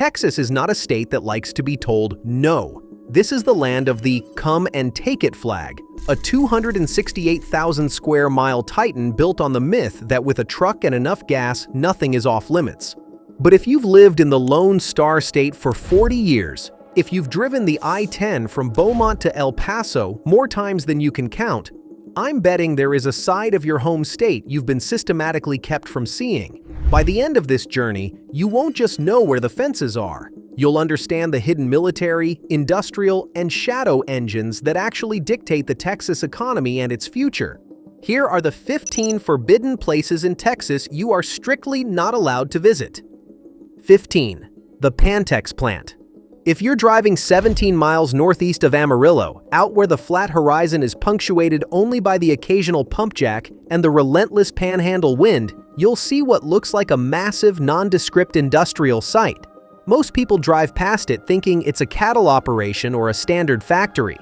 Texas is not a state that likes to be told no. This is the land of the come and take it flag, a 268,000 square mile titan built on the myth that with a truck and enough gas, nothing is off limits. But if you've lived in the Lone Star State for 40 years, if you've driven the I-10 from Beaumont to El Paso more times than you can count, I'm betting there is a side of your home state you've been systematically kept from seeing. By the end of this journey, you won't just know where the fences are. You'll understand the hidden military, industrial, and shadow engines that actually dictate the Texas economy and its future. Here are the 15 forbidden places in Texas you are strictly not allowed to visit. 15. The Pantex plant. If you're driving 17 miles northeast of Amarillo, out where the flat horizon is punctuated only by the occasional pump jack and the relentless panhandle wind, you'll see what looks like a massive, nondescript industrial site. Most people drive past it thinking it's a cattle operation or a standard factory.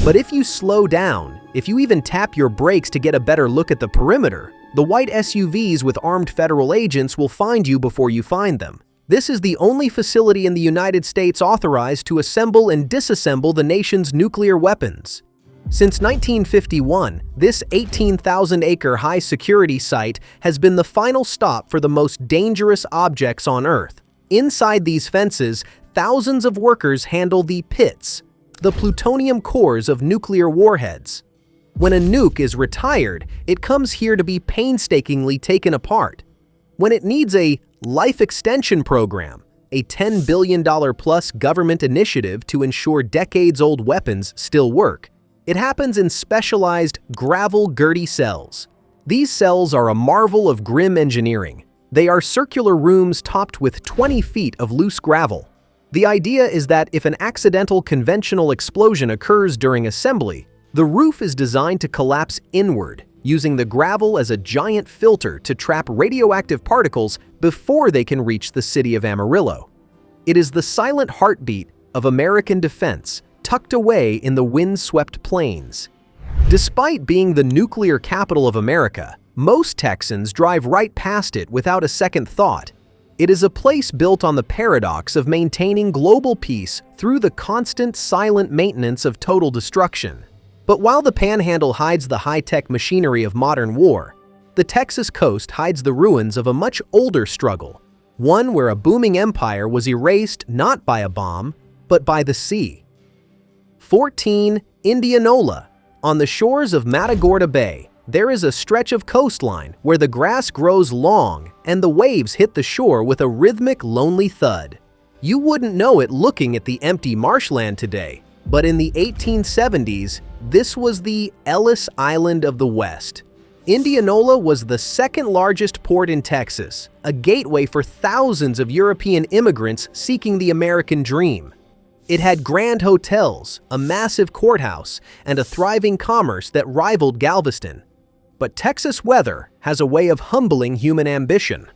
But if you slow down, if you even tap your brakes to get a better look at the perimeter, the white SUVs with armed federal agents will find you before you find them. This is the only facility in the United States authorized to assemble and disassemble the nation's nuclear weapons. Since 1951, this 18,000-acre high-security site has been the final stop for the most dangerous objects on Earth. Inside these fences, thousands of workers handle the pits, the plutonium cores of nuclear warheads. When a nuke is retired, it comes here to be painstakingly taken apart. When it needs a life extension program, a $10 billion plus government initiative to ensure decades-old weapons still work, it happens in specialized gravel-girty cells. These cells are a marvel of grim engineering. They are circular rooms topped with 20 feet of loose gravel. The idea is that if an accidental conventional explosion occurs during assembly, the roof is designed to collapse inward, using the gravel as a giant filter to trap radioactive particles before they can reach the city of Amarillo. It is the silent heartbeat of American defense, tucked away in the wind-swept plains. Despite being the nuclear capital of America, most Texans drive right past it without a second thought. It is a place built on the paradox of maintaining global peace through the constant, silent maintenance of total destruction. But while the Panhandle hides the high-tech machinery of modern war, the Texas coast hides the ruins of a much older struggle, one where a booming empire was erased not by a bomb, but by the sea. 14. Indianola. On the shores of Matagorda Bay, there is a stretch of coastline where the grass grows long and the waves hit the shore with a rhythmic, lonely thud. You wouldn't know it looking at the empty marshland today, but in the 1870s, this was the Ellis Island of the West. Indianola was the second largest port in Texas, a gateway for thousands of European immigrants seeking the American dream. It had grand hotels, a massive courthouse, and a thriving commerce that rivaled Galveston. But Texas weather has a way of humbling human ambition.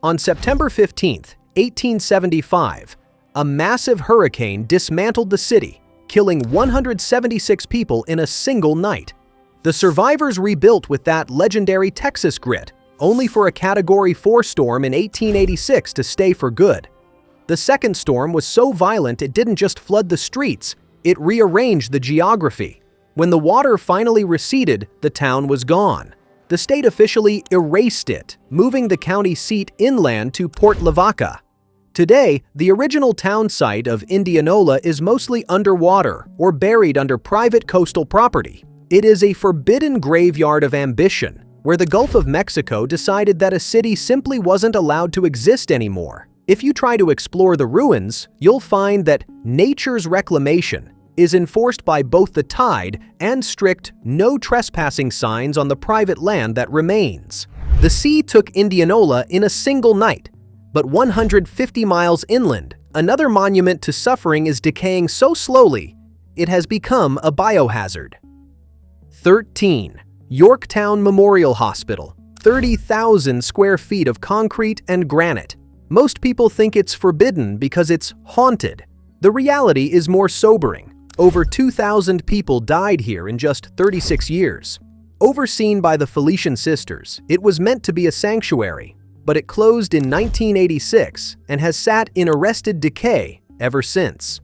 On September 15, 1875, a massive hurricane dismantled the city, killing 176 people in a single night. The survivors rebuilt with that legendary Texas grit, only for a Category 4 storm in 1886 to stay for good. The second storm was so violent it didn't just flood the streets, it rearranged the geography. When the water finally receded, the town was gone. The state officially erased it, moving the county seat inland to Port Lavaca. Today, the original town site of Indianola is mostly underwater or buried under private coastal property. It is a forbidden graveyard of ambition, where the Gulf of Mexico decided that a city simply wasn't allowed to exist anymore. If you try to explore the ruins, you'll find that nature's reclamation is enforced by both the tide and strict no trespassing signs on the private land that remains. The sea took Indianola in a single night, but 150 miles inland, another monument to suffering is decaying so slowly, it has become a biohazard. 13. Yorktown Memorial Hospital, 30,000 square feet of concrete and granite. Most people think it's forbidden because it's haunted. The reality is more sobering. Over 2,000 people died here in just 36 years. Overseen by the Felician sisters, it was meant to be a sanctuary. but it closed in 1986 and has sat in arrested decay ever since.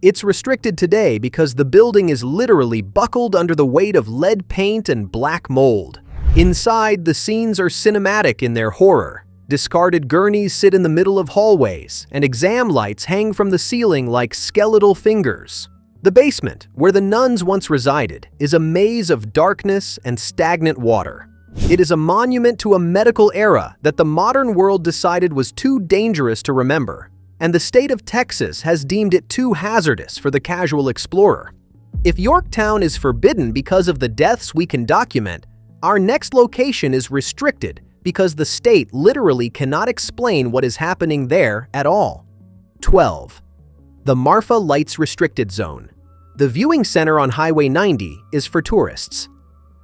It's restricted today because the building is literally buckled under the weight of lead paint and black mold. Inside, the scenes are cinematic in their horror. Discarded gurneys sit in the middle of hallways, and exam lights hang from the ceiling like skeletal fingers. The basement, where the nuns once resided, is a maze of darkness and stagnant water. It is a monument to a medical era that the modern world decided was too dangerous to remember, and the state of Texas has deemed it too hazardous for the casual explorer. If Yorktown is forbidden because of the deaths we can document, our next location is restricted because the state literally cannot explain what is happening there at all. 12. The Marfa Lights Restricted Zone. The viewing center on Highway 90 is for tourists.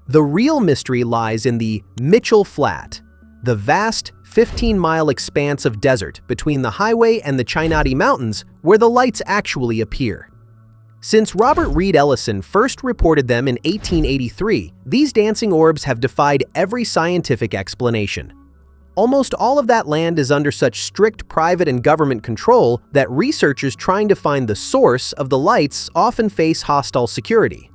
The real mystery lies in the Mitchell Flat, the vast 15-mile expanse of desert between the highway and the Chinati Mountains where the lights actually appear. Since Robert Reed Ellison first reported them in 1883, these dancing orbs have defied every scientific explanation. Almost all of that land is under such strict private and government control that researchers trying to find the source of the lights often face hostile security.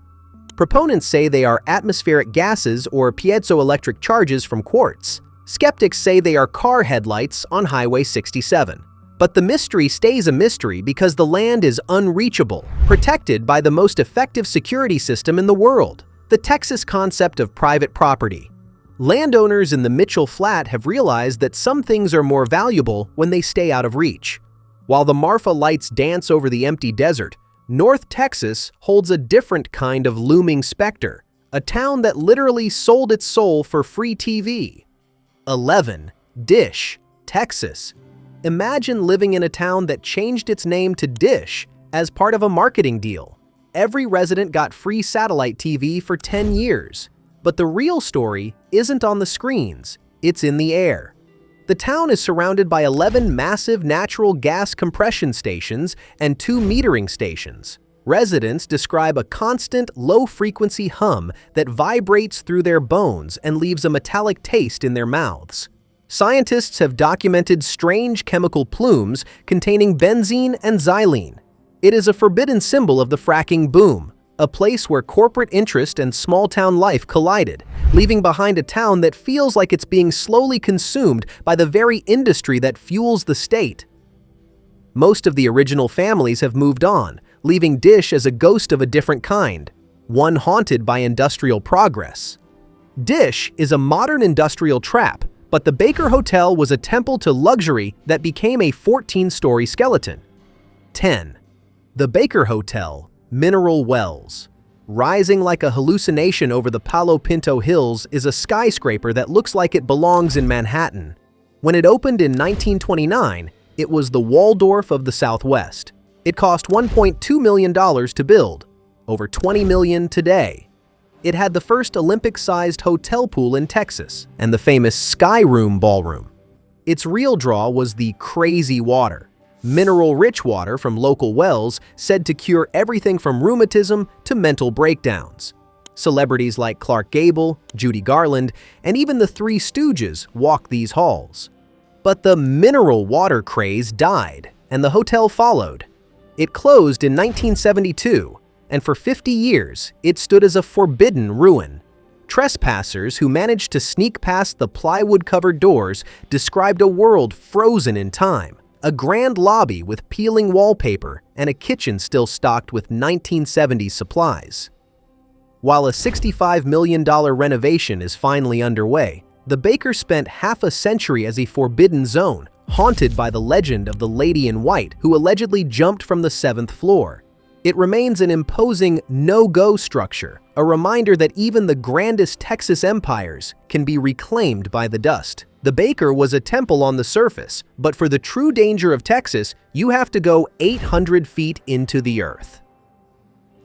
Proponents say they are atmospheric gases or piezoelectric charges from quartz. Skeptics say they are car headlights on Highway 67. But the mystery stays a mystery because the land is unreachable, protected by the most effective security system in the world, the Texas concept of private property. Landowners in the Mitchell Flat have realized that some things are more valuable when they stay out of reach. While the Marfa lights dance over the empty desert, North Texas holds a different kind of looming specter, a town that literally sold its soul for free TV. 11. Dish, Texas. Imagine living in a town that changed its name to Dish as part of a marketing deal. Every resident got free satellite TV for 10 years. But the real story isn't on the screens, it's in the air. The town is surrounded by 11 massive natural gas compression stations and 2 metering stations. Residents describe a constant, low-frequency hum that vibrates through their bones and leaves a metallic taste in their mouths. Scientists have documented strange chemical plumes containing benzene and xylene. It is a forbidden symbol of the fracking boom, a place where corporate interest and small-town life collided, leaving behind a town that feels like it's being slowly consumed by the very industry that fuels the state. Most of the original families have moved on, leaving Dish as a ghost of a different kind, one haunted by industrial progress. Dish is a modern industrial trap, but the Baker Hotel was a temple to luxury that became a 14-story skeleton. 10. The Baker Hotel, Mineral Wells. Rising like a hallucination over the Palo Pinto Hills is a skyscraper that looks like it belongs in Manhattan. When it opened in 1929, it was the Waldorf of the Southwest. It cost $1.2 million to build, over $20 million today. It had the first Olympic-sized hotel pool in Texas and the famous Sky Room ballroom. Its real draw was the crazy water, mineral-rich water from local wells said to cure everything from rheumatism to mental breakdowns. Celebrities like Clark Gable, Judy Garland, and even the Three Stooges walk these halls. But the mineral water craze died, and the hotel followed. It closed in 1972, and for 50 years, it stood as a forbidden ruin. Trespassers who managed to sneak past the plywood-covered doors described a world frozen in time, a grand lobby with peeling wallpaper, and a kitchen still stocked with 1970s supplies. While a $65 million renovation is finally underway, the Baker spent half a century as a forbidden zone, haunted by the legend of the Lady in White who allegedly jumped from the 7th floor. It remains an imposing no-go structure, a reminder that even the grandest Texas empires can be reclaimed by the dust. The Baker was a temple on the surface, but for the true danger of Texas, you have to go 800 feet into the earth.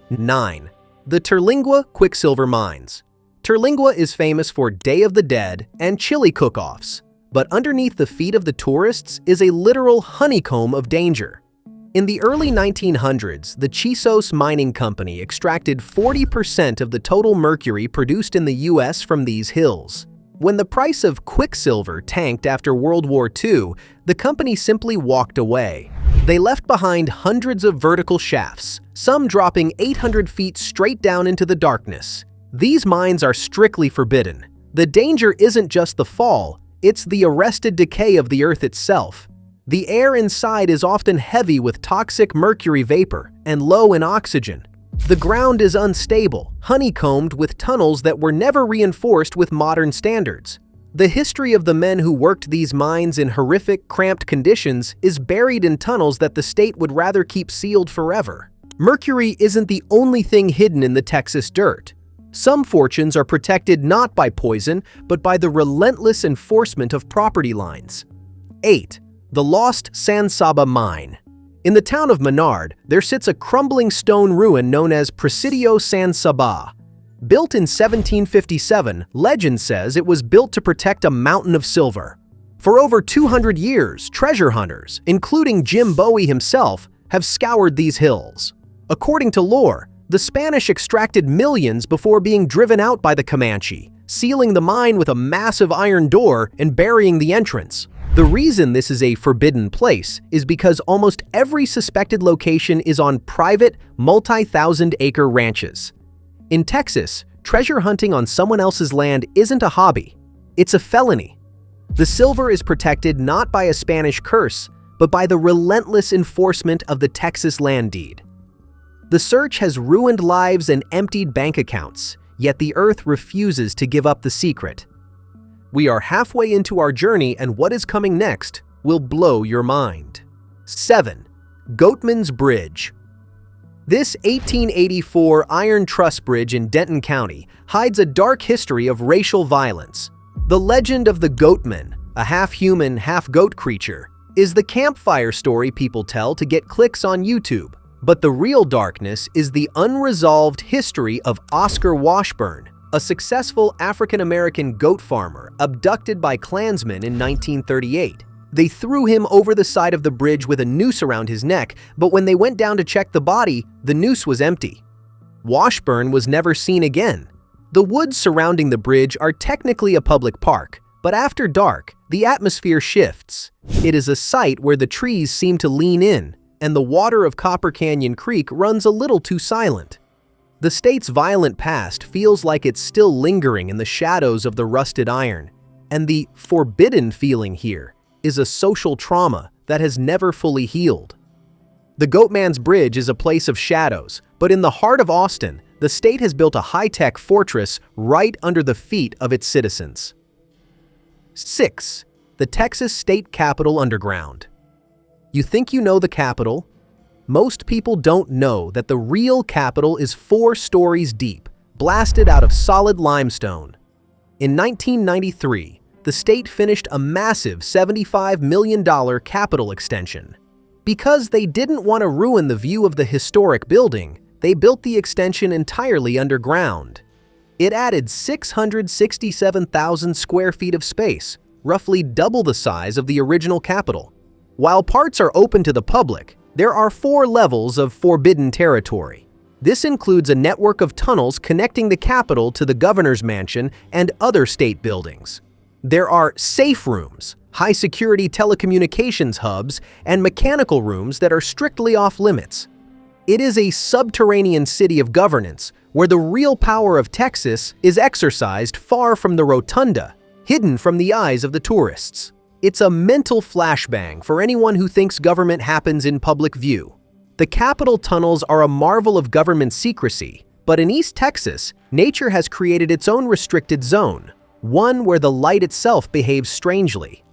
9. The Terlingua Quicksilver Mines. Terlingua is famous for Day of the Dead and chili cook-offs, but underneath the feet of the tourists is a literal honeycomb of danger. In the early 1900s, the Chisos Mining Company extracted 40% of the total mercury produced in the U.S. from these hills. When the price of quicksilver tanked after World War II, the company simply walked away. They left behind hundreds of vertical shafts, some dropping 800 feet straight down into the darkness. These mines are strictly forbidden. The danger isn't just the fall, it's the arrested decay of the earth itself. The air inside is often heavy with toxic mercury vapor and low in oxygen. The ground is unstable, honeycombed with tunnels that were never reinforced with modern standards. The history of the men who worked these mines in horrific, cramped conditions is buried in tunnels that the state would rather keep sealed forever. Mercury isn't the only thing hidden in the Texas dirt. Some fortunes are protected not by poison, but by the relentless enforcement of property lines. 8. The lost San Saba mine. In the town of Menard, there sits a crumbling stone ruin known as Presidio San Saba. Built in 1757, legend says it was built to protect a mountain of silver. For over 200 years, treasure hunters, including Jim Bowie himself, have scoured these hills. According to lore, the Spanish extracted millions before being driven out by the Comanche, sealing the mine with a massive iron door and burying the entrance. The reason this is a forbidden place is because almost every suspected location is on private, multi-thousand-acre ranches. In Texas, treasure hunting on someone else's land isn't a hobby. It's a felony. The silver is protected not by a Spanish curse, but by the relentless enforcement of the Texas land deed. The search has ruined lives and emptied bank accounts, yet the earth refuses to give up the secret. We are halfway into our journey, and what is coming next will blow your mind. 7. Goatman's Bridge. This 1884 iron truss bridge in Denton County hides a dark history of racial violence. The legend of the Goatman, a half-human, half-goat creature, is the campfire story people tell to get clicks on YouTube. But the real darkness is the unresolved history of Oscar Washburn, a successful African-American goat farmer abducted by Klansmen in 1938. They threw him over the side of the bridge with a noose around his neck, but when they went down to check the body, the noose was empty. Washburn was never seen again. The woods surrounding the bridge are technically a public park, but after dark, the atmosphere shifts. It is a site where the trees seem to lean in, and the water of Copper Canyon Creek runs a little too silent. The state's violent past feels like it's still lingering in the shadows of the rusted iron, and the forbidden feeling here is a social trauma that has never fully healed. The Goatman's Bridge is a place of shadows, but in the heart of Austin, the state has built a high-tech fortress right under the feet of its citizens. 6. The Texas State Capitol Underground. You think you know the Capitol? Most people don't know that the real Capitol is 4 stories deep, blasted out of solid limestone. In 1993, the state finished a massive $75 million Capitol extension. Because they didn't want to ruin the view of the historic building, they built the extension entirely underground. It added 667,000 square feet of space, roughly double the size of the original Capitol. While parts are open to the public, there are 4 levels of forbidden territory. This includes a network of tunnels connecting the Capitol to the governor's mansion and other state buildings. There are safe rooms, high-security telecommunications hubs, and mechanical rooms that are strictly off-limits. It is a subterranean city of governance where the real power of Texas is exercised far from the rotunda, hidden from the eyes of the tourists. It's a mental flashbang for anyone who thinks government happens in public view. The Capitol tunnels are a marvel of government secrecy, but in East Texas, nature has created its own restricted zone, one where the light itself behaves strangely.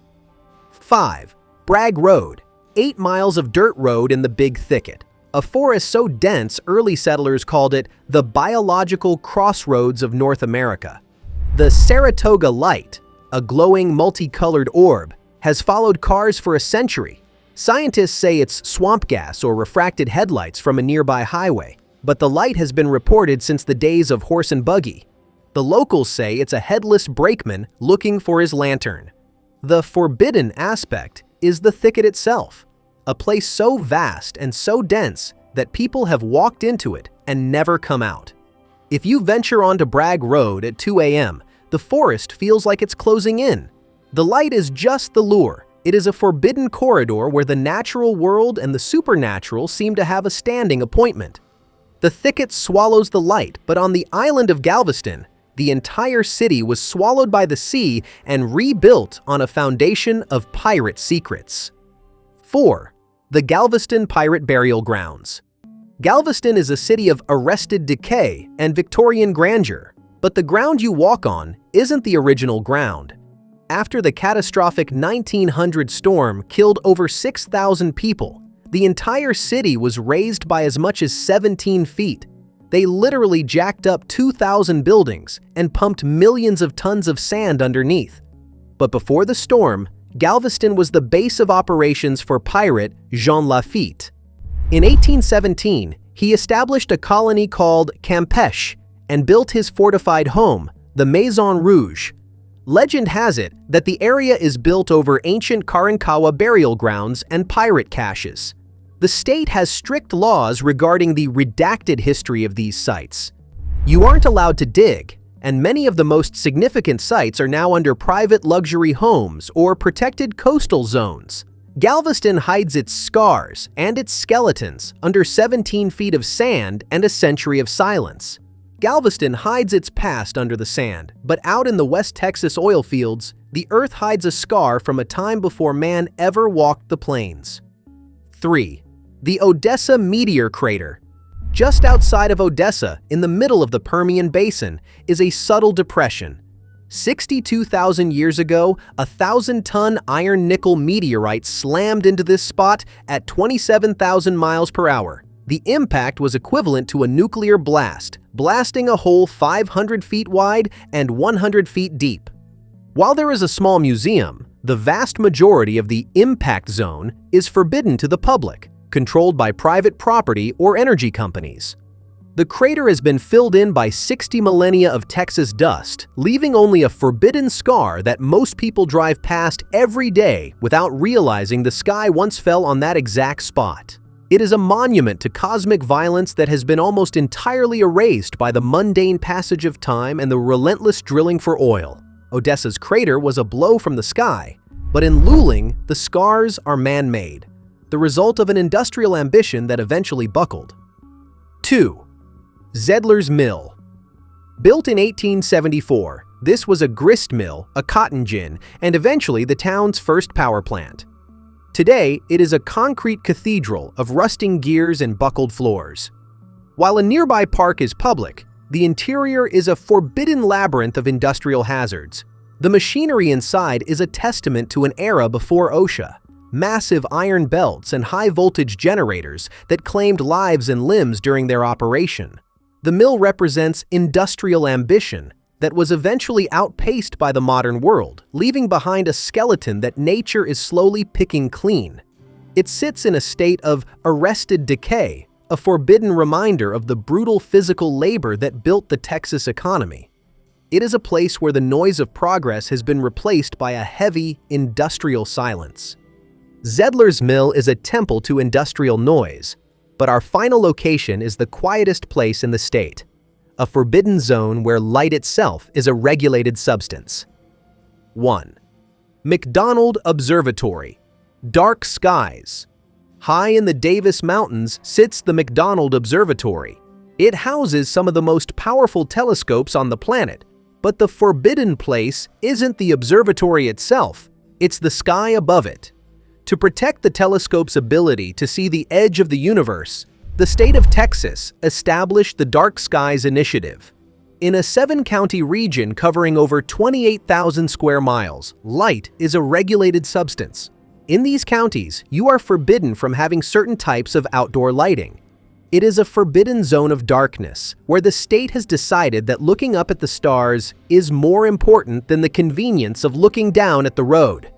5. Bragg Road, 8 miles of dirt road in the Big Thicket. A forest so dense early settlers called it the biological crossroads of North America. The Saratoga Light, a glowing multicolored orb, has followed cars for a century. Scientists say it's swamp gas or refracted headlights from a nearby highway, but the light has been reported since the days of horse and buggy. The locals say it's a headless brakeman looking for his lantern. The forbidden aspect is the thicket itself, a place so vast and so dense that people have walked into it and never come out. If you venture onto Bragg Road at 2 a.m., The forest feels like it's closing in. The light is just the lure. It is a forbidden corridor where the natural world and the supernatural seem to have a standing appointment. The thicket swallows the light, but on the island of Galveston, the entire city was swallowed by the sea and rebuilt on a foundation of pirate secrets. 4. The Galveston Pirate Burial Grounds. Galveston is a city of arrested decay and Victorian grandeur, but the ground you walk on isn't the original ground. After the catastrophic 1900 storm killed over 6,000 people, the entire city was raised by as much as 17 feet. They literally jacked up 2,000 buildings and pumped millions of tons of sand underneath. But before the storm, Galveston was the base of operations for pirate Jean Lafitte. In 1817, he established a colony called Campeche and built his fortified home, the Maison Rouge. Legend has it that the area is built over ancient Karankawa burial grounds and pirate caches. The state has strict laws regarding the redacted history of these sites. You aren't allowed to dig, and many of the most significant sites are now under private luxury homes or protected coastal zones. Galveston hides its scars and its skeletons under 17 feet of sand and a century of silence. Galveston hides its past under the sand, but out in the West Texas oil fields, the earth hides a scar from a time before man ever walked the plains. 3. The Odessa meteor crater. Just outside of Odessa, in the middle of the Permian Basin, is a subtle depression. 62,000 years ago, a 1,000-ton iron-nickel meteorite slammed into this spot at 27,000 miles per hour. The impact was equivalent to a nuclear blast, blasting a hole 500 feet wide and 100 feet deep. While there is a small museum, the vast majority of the impact zone is forbidden to the public, controlled by private property or energy companies. The crater has been filled in by 60 millennia of Texas dust, leaving only a forbidden scar that most people drive past every day without realizing the sky once fell on that exact spot. It is a monument to cosmic violence that has been almost entirely erased by the mundane passage of time and the relentless drilling for oil. Odessa's crater was a blow from the sky, but in Luling, the scars are man-made, the result of an industrial ambition that eventually buckled. 2. Zedler's Mill. Built in 1874, this was a grist mill, a cotton gin, and eventually the town's first power plant. Today, it is a concrete cathedral of rusting gears and buckled floors. While a nearby park is public, the interior is a forbidden labyrinth of industrial hazards. The machinery inside is a testament to an era before OSHA. Massive iron belts and high-voltage generators that claimed lives and limbs during their operation. The mill represents industrial ambition that was eventually outpaced by the modern world, leaving behind a skeleton that nature is slowly picking clean. It sits in a state of arrested decay, a forbidden reminder of the brutal physical labor that built the Texas economy. It is a place where the noise of progress has been replaced by a heavy, industrial silence. Zedler's Mill is a temple to industrial noise, but our final location is the quietest place in the state, a forbidden zone where light itself is a regulated substance. 1. McDonald Observatory. Dark skies. High in the Davis Mountains sits the McDonald Observatory. It houses some of the most powerful telescopes on the planet, but the forbidden place isn't the observatory itself, it's the sky above it. To protect the telescope's ability to see the edge of the universe, the state of Texas established the Dark Skies Initiative. In a 7-county region covering over 28,000 square miles, light is a regulated substance. In these counties, you are forbidden from having certain types of outdoor lighting. It is a forbidden zone of darkness, where the state has decided that looking up at the stars is more important than the convenience of looking down at the road.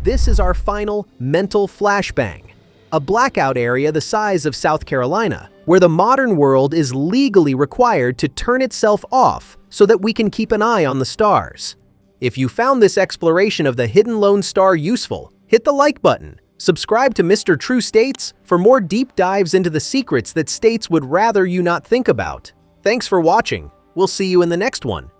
This is our final mental flashbang, a blackout area the size of South Carolina, where the modern world is legally required to turn itself off so that we can keep an eye on the stars. If you found this exploration of the hidden lone star useful, hit the like button. Subscribe to Mr. True States for more deep dives into the secrets that states would rather you not think about. Thanks for watching. We'll see you in the next one.